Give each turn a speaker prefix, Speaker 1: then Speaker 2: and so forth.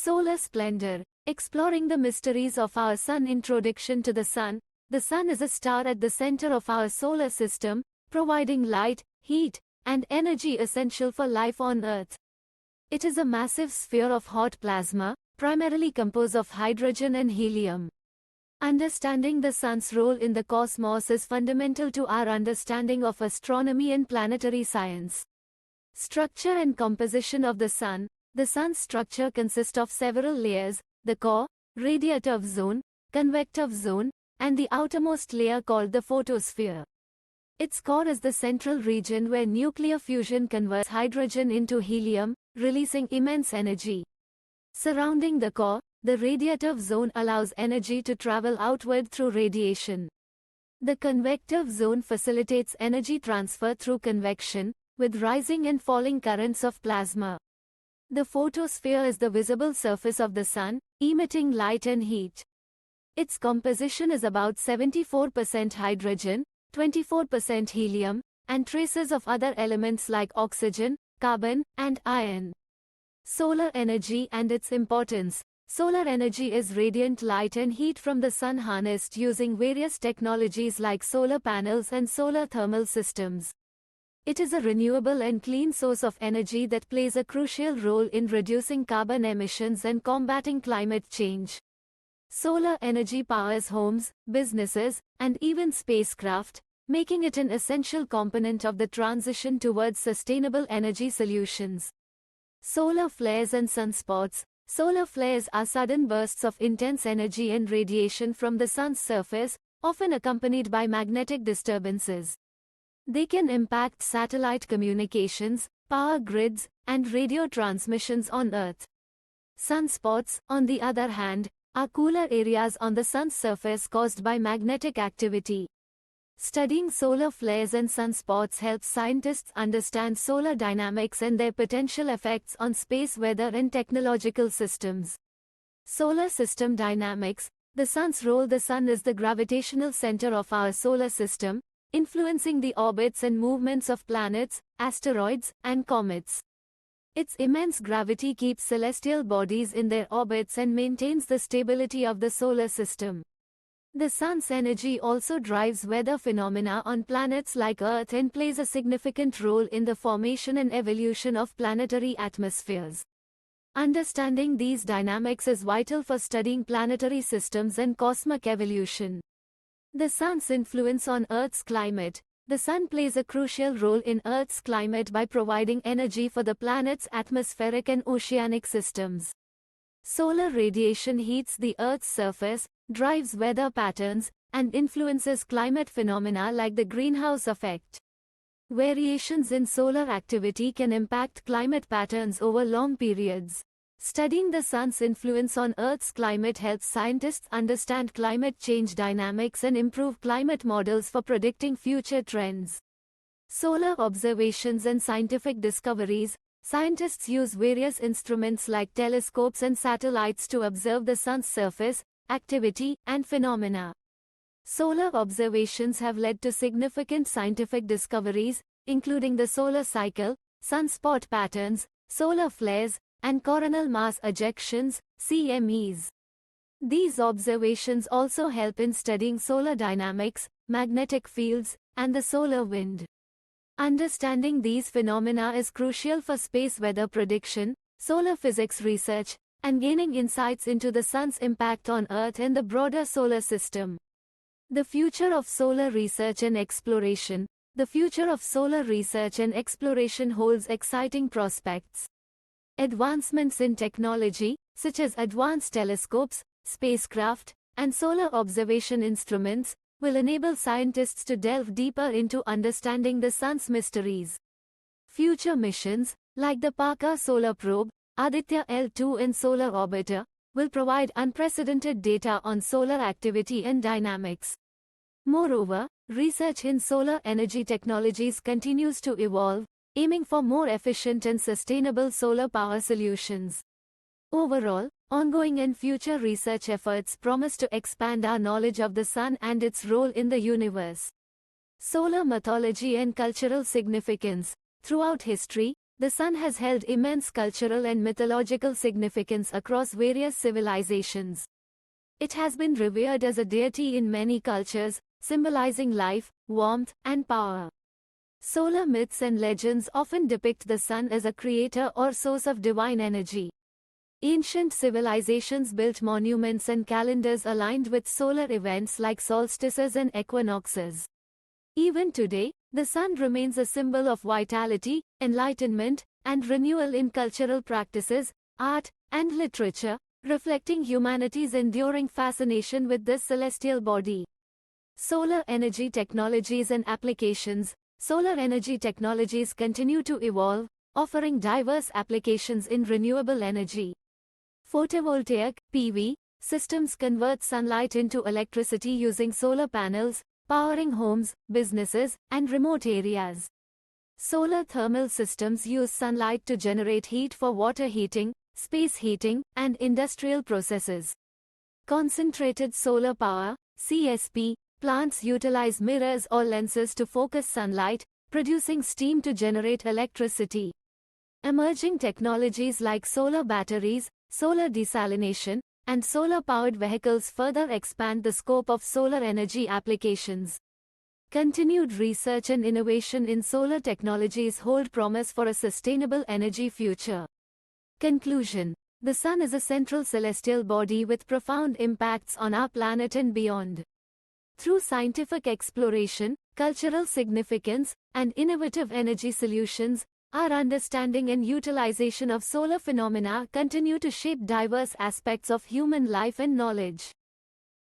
Speaker 1: Solar splendor. Exploring the mysteries of our sun. Introduction to the sun. The sun is a star at the center of our solar system, providing light, heat, and energy essential for life on Earth. It is a massive sphere of hot plasma, primarily composed of hydrogen and helium. Understanding the sun's role in the cosmos is fundamental to our understanding of astronomy and planetary science. Structure and composition of the sun. The sun's structure consists of several layers: the core, radiative zone, convective zone, and the outermost layer called the photosphere. Its core is the central region where nuclear fusion converts hydrogen into helium, releasing immense energy. Surrounding the core, the radiative zone allows energy to travel outward through radiation. The convective zone facilitates energy transfer through convection, with rising and falling currents of plasma. The photosphere is the visible surface of the sun, emitting light and heat. Its composition is about 74% hydrogen, 24% helium, and traces of other elements like oxygen, carbon, and iron. Solar energy and its importance. Solar energy is radiant light and heat from the sun harnessed using various technologies like solar panels and solar thermal systems. It is a renewable and clean source of energy that plays a crucial role in reducing carbon emissions and combating climate change. Solar energy powers homes, businesses, and even spacecraft, making it an essential component of the transition towards sustainable energy solutions. Solar flares and sunspots. Solar flares are sudden bursts of intense energy and radiation from the sun's surface, often accompanied by magnetic disturbances. They can impact satellite communications, power grids, and radio transmissions on Earth. Sunspots, on the other hand, are cooler areas on the sun's surface caused by magnetic activity. Studying solar flares and sunspots helps scientists understand solar dynamics and their potential effects on space weather and technological systems. Solar system dynamics. The sun's role. The sun is the gravitational center of our solar system, influencing the orbits and movements of planets, asteroids, and comets. Its immense gravity keeps celestial bodies in their orbits and maintains the stability of the solar system. The sun's energy also drives weather phenomena on planets like Earth and plays a significant role in the formation and evolution of planetary atmospheres. Understanding these dynamics is vital for studying planetary systems and cosmic evolution. The sun's influence on Earth's climate. The sun plays a crucial role in Earth's climate by providing energy for the planet's atmospheric and oceanic systems. Solar radiation heats the Earth's surface, drives weather patterns, and influences climate phenomena like the greenhouse effect. Variations in solar activity can impact climate patterns over long periods. Studying the sun's influence on Earth's climate helps scientists understand climate change dynamics and improve climate models for predicting future trends. Solar observations and scientific discoveries. Scientists use various instruments like telescopes and satellites to observe the sun's surface, activity, and phenomena. Solar observations have led to significant scientific discoveries, including the solar cycle, sunspot patterns, solar flares, and coronal mass ejections, CMEs. These observations also help in studying solar dynamics, magnetic fields, and the solar wind. Understanding these phenomena is crucial for space weather prediction, solar physics research, and gaining insights into the sun's impact on Earth and the broader solar system. The future of solar research and exploration. The future of solar research and exploration holds exciting prospects. Advancements in technology, such as advanced telescopes, spacecraft, and solar observation instruments, will enable scientists to delve deeper into understanding the sun's mysteries. Future missions, like the Parker Solar Probe, Aditya L2 and Solar Orbiter, will provide unprecedented data on solar activity and dynamics. Moreover, research in solar energy technologies continues to evolve, aiming for more efficient and sustainable solar power solutions. Overall, ongoing and future research efforts promise to expand our knowledge of the sun and its role in the universe. Solar mythology and cultural significance. Throughout history, the sun has held immense cultural and mythological significance across various civilizations. It has been revered as a deity in many cultures, symbolizing life, warmth, and power. Solar myths and legends often depict the sun as a creator or source of divine energy. Ancient civilizations built monuments and calendars aligned with solar events like solstices and equinoxes. Even today, the sun remains a symbol of vitality, enlightenment, and renewal in cultural practices, art, and literature, reflecting humanity's enduring fascination with this celestial body. Solar energy technologies and applications. Solar energy technologies continue to evolve, offering diverse applications in renewable energy. Photovoltaic (PV) systems convert sunlight into electricity using solar panels, powering homes, businesses, and remote areas. Solar thermal systems use sunlight to generate heat for water heating, space heating, and industrial processes. Concentrated solar power (CSP) plants utilize mirrors or lenses to focus sunlight, producing steam to generate electricity. Emerging technologies like solar batteries, solar desalination, and solar-powered vehicles further expand the scope of solar energy applications. Continued research and innovation in solar technologies hold promise for a sustainable energy future. Conclusion: the sun is a central celestial body with profound impacts on our planet and beyond. Through scientific exploration, cultural significance, and innovative energy solutions, our understanding and utilization of solar phenomena continue to shape diverse aspects of human life and knowledge.